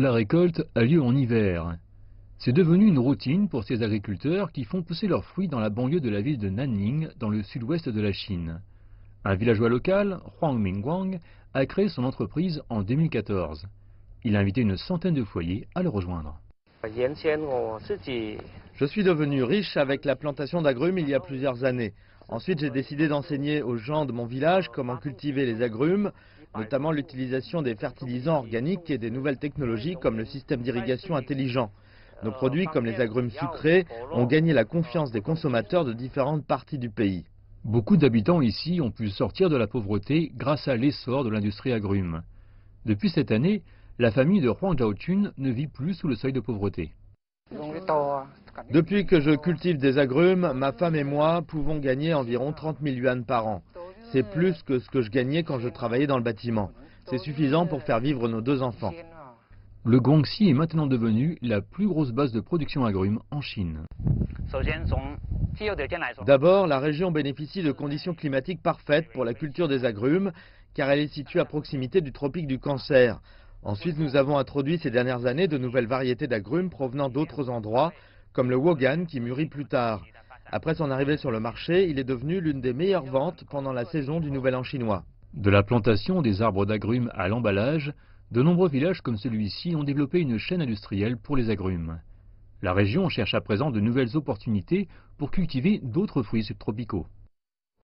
La récolte a lieu en hiver. C'est devenu une routine pour ces agriculteurs qui font pousser leurs fruits dans la banlieue de la ville de Nanning, dans le sud-ouest de la Chine. Un villageois local, Huang Mingguang, a créé son entreprise en 2014. Il a invité une centaine de foyers à le rejoindre. Je suis devenu riche avec la plantation d'agrumes il y a plusieurs années. Ensuite, j'ai décidé d'enseigner aux gens de mon village comment cultiver les agrumes, notamment l'utilisation des fertilisants organiques et des nouvelles technologies comme le système d'irrigation intelligent. Nos produits, comme les agrumes sucrés, ont gagné la confiance des consommateurs de différentes parties du pays. Beaucoup d'habitants ici ont pu sortir de la pauvreté grâce à l'essor de l'industrie agrumes. Depuis cette année, la famille de Huang Zhaochun ne vit plus sous le seuil de pauvreté. Depuis que je cultive des agrumes, ma femme et moi pouvons gagner environ 30 000 yuan par an. C'est plus que ce que je gagnais quand je travaillais dans le bâtiment. C'est suffisant pour faire vivre nos 2 enfants. Le Guangxi est maintenant devenu la plus grosse base de production agrumes en Chine. D'abord, la région bénéficie de conditions climatiques parfaites pour la culture des agrumes, car elle est située à proximité du tropique du Cancer. Ensuite, nous avons introduit ces dernières années de nouvelles variétés d'agrumes provenant d'autres endroits, comme le Wogan qui mûrit plus tard. Après son arrivée sur le marché, il est devenu l'une des meilleures ventes pendant la saison du Nouvel An chinois. De la plantation des arbres d'agrumes à l'emballage, de nombreux villages comme celui-ci ont développé une chaîne industrielle pour les agrumes. La région cherche à présent de nouvelles opportunités pour cultiver d'autres fruits subtropicaux.